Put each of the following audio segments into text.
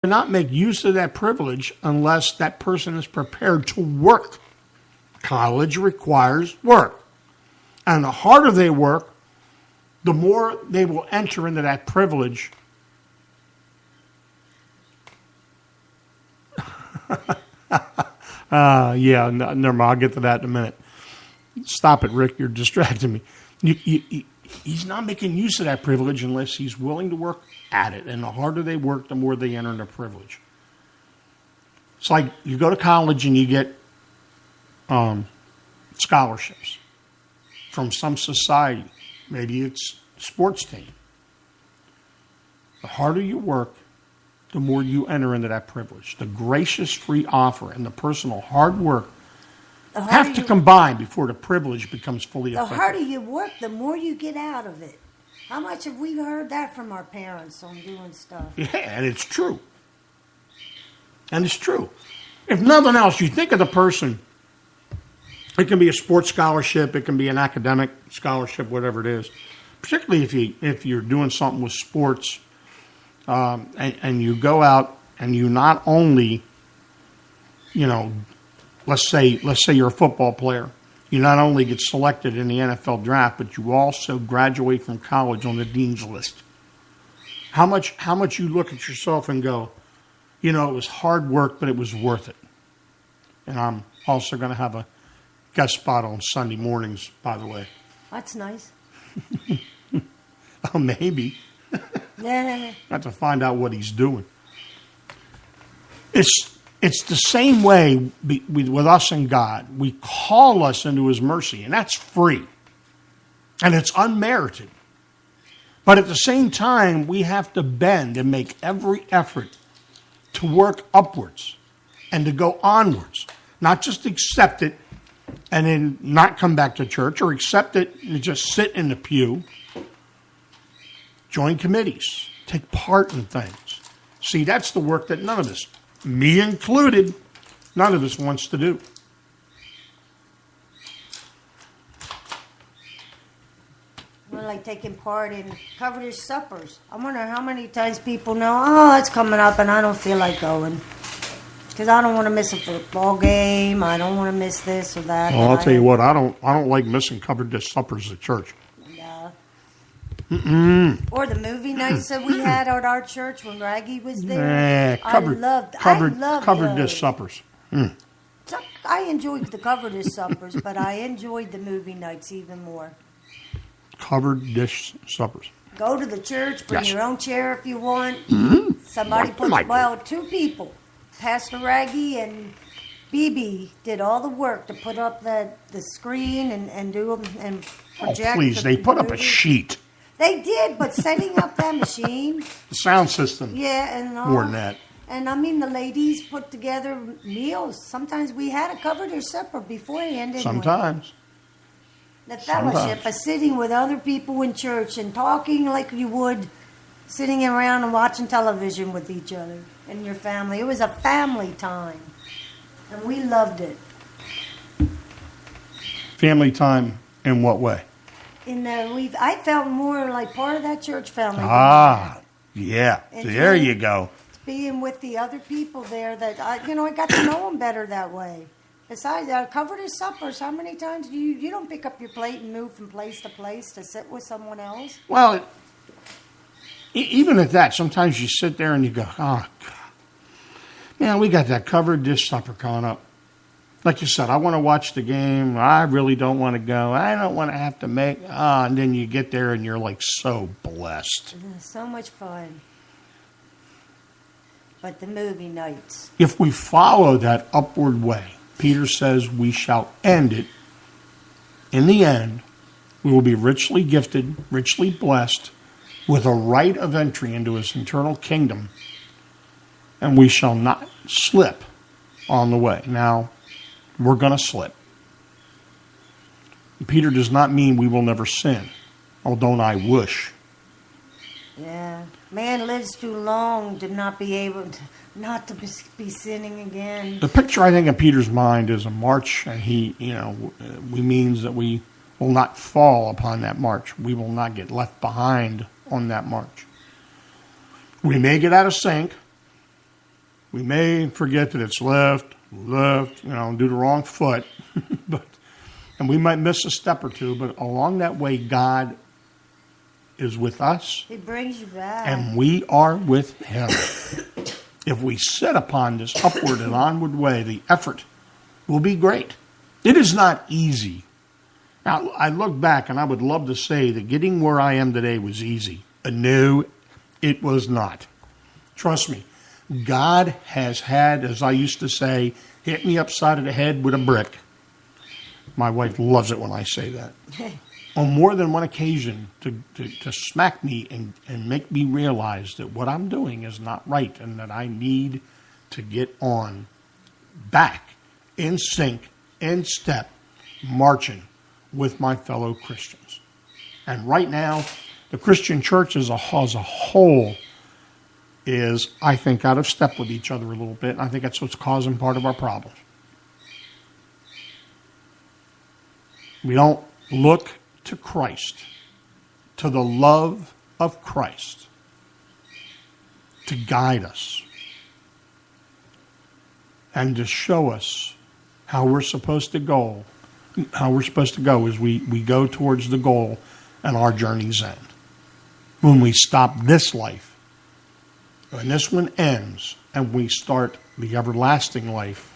not make use of that privilege unless that person is prepared to work. College requires work. And the harder they work, the more they will enter into that privilege. Never mind. I'll get to that in a minute. Stop it, Rick. You're distracting me. He's not making use of that privilege unless he's willing to work at it. And the harder they work, the more they enter into privilege. It's like you go to college and you get scholarships from some society. Maybe it's a sports team. The harder you work, the more you enter into that privilege. The gracious free offer and the personal hard work have to combine before the privilege becomes fully effective. The harder you work, the more you get out of it. How much have we heard that from our parents on doing stuff? Yeah, and it's true. And it's true. If nothing else, you think of the person. It can be a sports scholarship. It can be an academic scholarship, whatever it is. Particularly if you're doing something with sports, and you go out and you not only, let's say you're a football player. You not only get selected in the NFL draft, but you also graduate from college on the dean's list. How much you look at yourself and go, it was hard work, but it was worth it. And I'm also going to have a guest spot on Sunday mornings, by the way. That's nice. Oh, maybe. Yeah. I have to find out what he's doing. It's the same way with us and God. We call us into His mercy, and that's free. And it's unmerited. But at the same time, we have to bend and make every effort to work upwards and to go onwards. Not just accept it and then not come back to church, or accept it and just sit in the pew. Join committees. Take part in things. See, that's the work that none of us, me included, none of us wants to do. We're like taking part in covetous suppers. I wonder how many times people know, it's coming up and I don't feel like going. Because I don't want to miss a football game. I don't want to miss this or that. Well, I'll tell you what, I don't like missing covetous suppers at church. Yeah. Mm-mm. Or the movie nights that we had at our church when Raggy was there. Covered dish suppers. Mm. I enjoyed the covetous suppers, but I enjoyed the movie nights even more. Covered dish suppers. Go to the church, bring your own chair if you want. Mm-hmm. Somebody two people. Pastor Raggy and BB did all the work to put up the screen and do them and project. Oh, please, they put up a sheet. They did, but setting up that machine. The sound system. Yeah, and all. More than that. And I mean, the ladies put together meals. Sometimes we had a covered supper beforehand, didn't Sometimes. we? The fellowship of sitting with other people in church and talking like you would sitting around and watching television with each other and your family. It was a family time, and we loved it. Family time in what way? I felt more like part of that church family. Yeah. There you go. Being with the other people there that I got to know them better that way. Besides, covetous suppers. How many times do you don't pick up your plate and move from place to place to sit with someone else? Well, even at that, sometimes you sit there and you go, oh, God. Man, we got that covered dish supper coming up. Like you said, I want to watch the game. I really don't want to go. I don't want to have to make... and then you get there and you're like so blessed. So much fun. But the movie nights. If we follow that upward way, Peter says we shall end it. In the end, we will be richly gifted, richly blessed, with a right of entry into His eternal kingdom, and we shall not slip on the way. Now, we're going to slip. Peter does not mean we will never sin, although I wish. Yeah. Man lives too long to not be able to, not to be sinning again. The picture, I think, in Peter's mind is a march, and we means that we will not fall upon that march. We will not get left behind on that march. We may get out of sync, We may forget that it's left, do the wrong foot, and we might miss a step or two, but along that way, God is with us. He brings you back. And we are with Him. If we sit upon this upward and onward way, the effort will be great. It is not easy. Now, I look back and I would love to say that getting where I am today was easy. No, it was not. Trust me, God has had, as I used to say, hit me upside of the head with a brick. My wife loves it when I say that. On more than one occasion to smack me and make me realize that what I'm doing is not right and that I need to get on back in sync, in step, marching with my fellow Christians. And right now, the Christian church as a whole is, I think, out of step with each other a little bit. And I think that's what's causing part of our problems. We don't look to Christ, to the love of Christ, to guide us and to show us how we're supposed to go as we go towards the goal and our journey's end. When we stop this life, when this one ends, and we start the everlasting life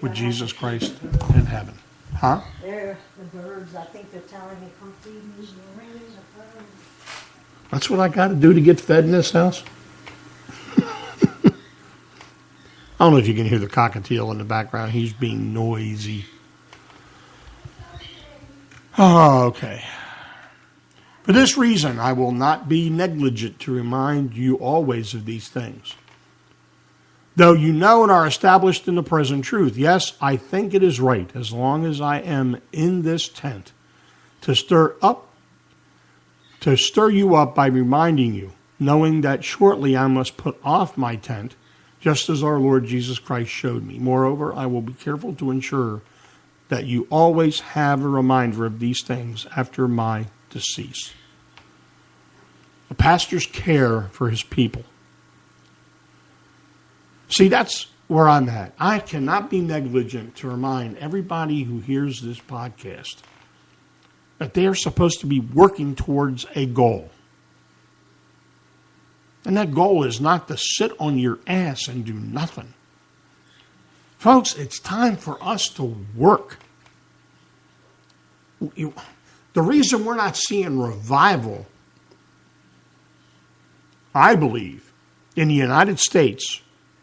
with Jesus Christ in heaven. Huh? They're the birds. I think they're telling me, come feed me. They're ringing the phone. That's what I got to do to get fed in this house? I don't know if you can hear the cockatiel in the background. He's being noisy. Oh, okay. For this reason, I will not be negligent to remind you always of these things. Though you know and are established in the present truth, yes, I think it is right, as long as I am in this tent, to stir you up by reminding you, knowing that shortly I must put off my tent, just as our Lord Jesus Christ showed me. Moreover, I will be careful to ensure that you always have a reminder of these things after my decease. A pastor's care for his people. See, that's where I'm at. I cannot be negligent to remind everybody who hears this podcast that they are supposed to be working towards a goal. And that goal is not to sit on your ass and do nothing. Folks, it's time for us to work. The reason we're not seeing revival, I believe, in the United States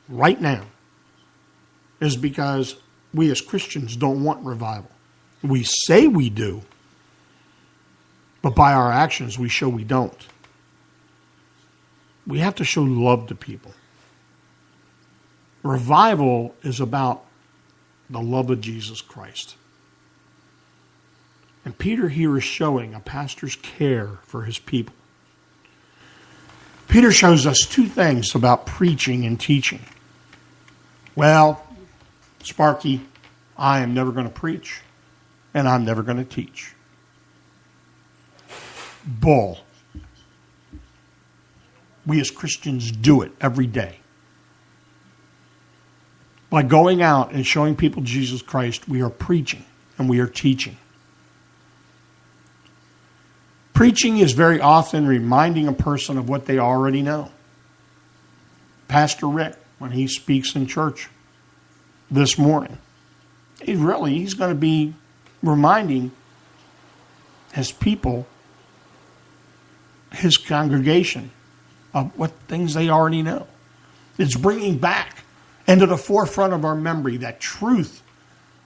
right now, is because we as Christians don't want revival. We say we do, but by our actions we show we don't. We have to show love to people. Revival is about the love of Jesus Christ. And Peter here is showing a pastor's care for his people. Peter shows us two things about preaching and teaching. Well, Sparky, I am never going to preach, and I'm never going to teach. Bull. We as Christians do it every day. By going out and showing people Jesus Christ, we are preaching and we are teaching. Preaching is very often reminding a person of what they already know. Pastor Rick, when he speaks in church this morning, he's going to be reminding his people, his congregation, of what things they already know. It's bringing back into the forefront of our memory that truth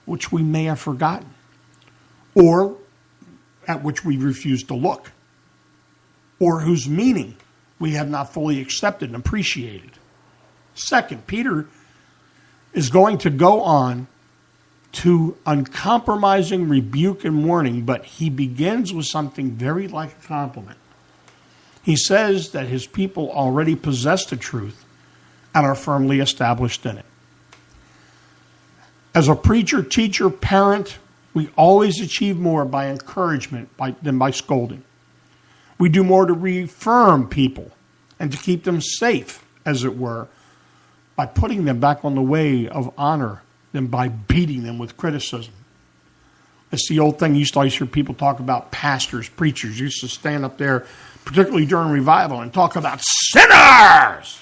which we may have forgotten, or at which we refuse to look, or whose meaning we have not fully accepted and appreciated. Second, Peter is going to go on to uncompromising rebuke and warning, but he begins with something very like a compliment. He says that his people already possess the truth and are firmly established in it. As a preacher, teacher, parent, we always achieve more by encouragement than by scolding. We do more to reaffirm people and to keep them safe, as it were, by putting them back on the way of honor than by beating them with criticism. It's the old thing you used to always hear people talk about. Pastors, preachers used to stand up there, particularly during revival, and talk about sinners.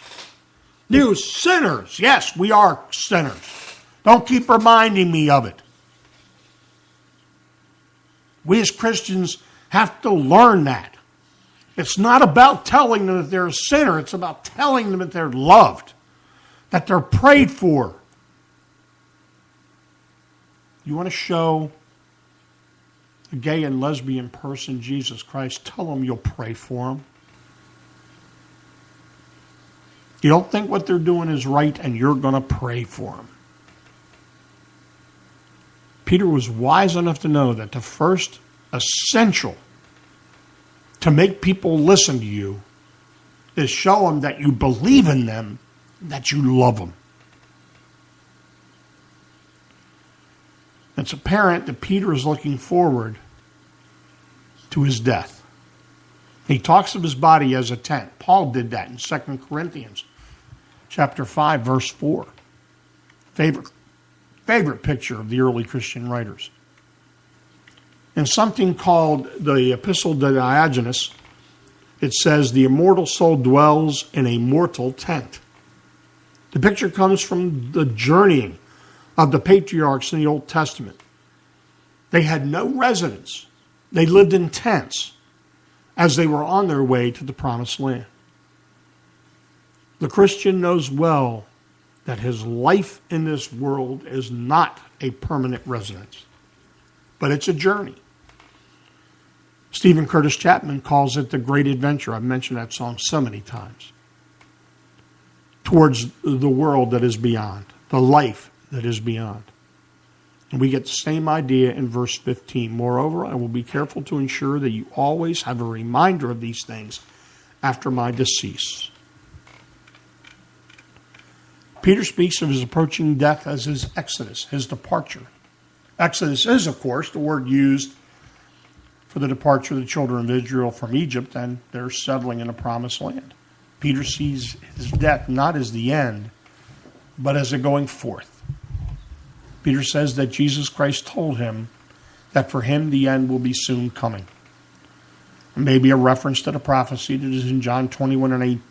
You sinners. Yes, we are sinners. Don't keep reminding me of it. We as Christians have to learn that. It's not about telling them that they're a sinner. It's about telling them that they're loved, that they're prayed for. You want to show a gay and lesbian person Jesus Christ, tell them you'll pray for them. You don't think what they're doing is right and you're going to pray for them. Peter was wise enough to know that the first essential to make people listen to you is show them that you believe in them, that you love them. It's apparent that Peter is looking forward to his death. He talks of his body as a tent. Paul did that in 2 Corinthians chapter 5, verse 4. Favorite picture of the early Christian writers. In something called the Epistle to Diogenes, it says, the immortal soul dwells in a mortal tent. The picture comes from the journeying of the patriarchs in the Old Testament. They had no residence. They lived in tents as they were on their way to the promised land. The Christian knows well that his life in this world is not a permanent residence, but it's a journey. Stephen Curtis Chapman calls it the great adventure. I've mentioned that song so many times. Towards the world that is beyond, the life that is beyond. And we get the same idea in verse 15. Moreover, I will be careful to ensure that you always have a reminder of these things after my decease. Peter speaks of his approaching death as his exodus, his departure. Exodus is, of course, the word used for the departure of the children of Israel from Egypt, and they're settling in the promised land. Peter sees his death not as the end, but as a going forth. Peter says that Jesus Christ told him that for him the end will be soon coming. Maybe a reference to the prophecy that is in John 21,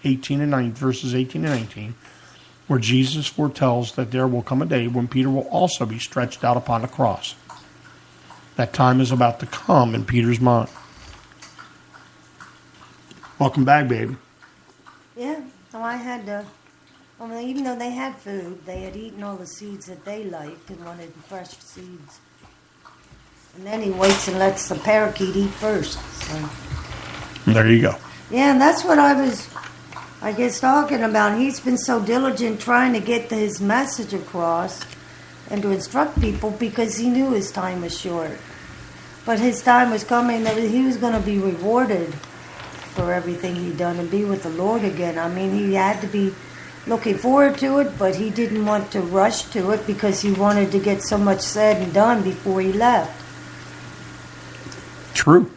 18 and 19, verses 18 and 19, where Jesus foretells that there will come a day when Peter will also be stretched out upon a cross. That time is about to come in Peter's mind. Welcome back, baby. Yeah, so I had to... even though they had food, they had eaten all the seeds that they liked and wanted fresh seeds. And then he waits and lets the parakeet eat first. So. There you go. Yeah, and that's what I was, talking about. He's been so diligent trying to get his message across and to instruct people because he knew his time was short. But his time was coming that he was going to be rewarded for everything he'd done and be with the Lord again. I mean, he had to be looking forward to it, but he didn't want to rush to it because he wanted to get so much said and done before he left. True.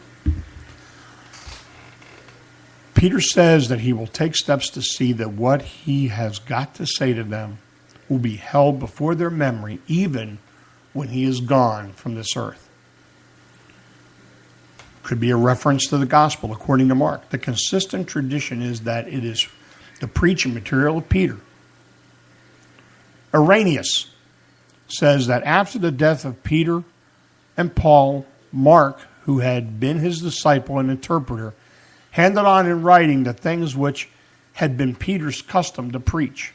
Peter says that he will take steps to see that what he has got to say to them will be held before their memory even when he is gone from this earth. Could be a reference to the gospel according to Mark. The consistent tradition is that it is the preaching material of Peter. Irenaeus says that after the death of Peter and Paul, Mark, who had been his disciple and interpreter, handed on in writing the things which had been Peter's custom to preach.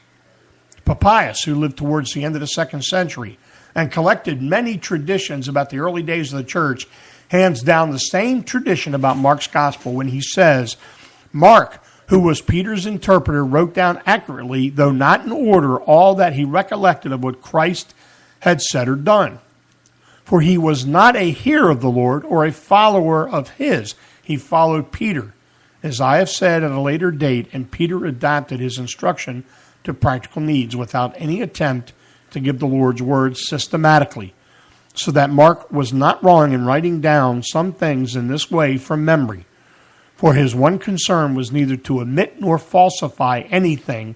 Papias, who lived towards the end of the 2nd century and collected many traditions about the early days of the church, hands down the same tradition about Mark's gospel when he says, Mark, who was Peter's interpreter, wrote down accurately, though not in order, all that he recollected of what Christ had said or done. For he was not a hearer of the Lord or a follower of his. He followed Peter, as I have said at a later date, and Peter adapted his instruction to practical needs without any attempt to give the Lord's words systematically, so that Mark was not wrong in writing down some things in this way from memory. For his one concern was neither to omit nor falsify anything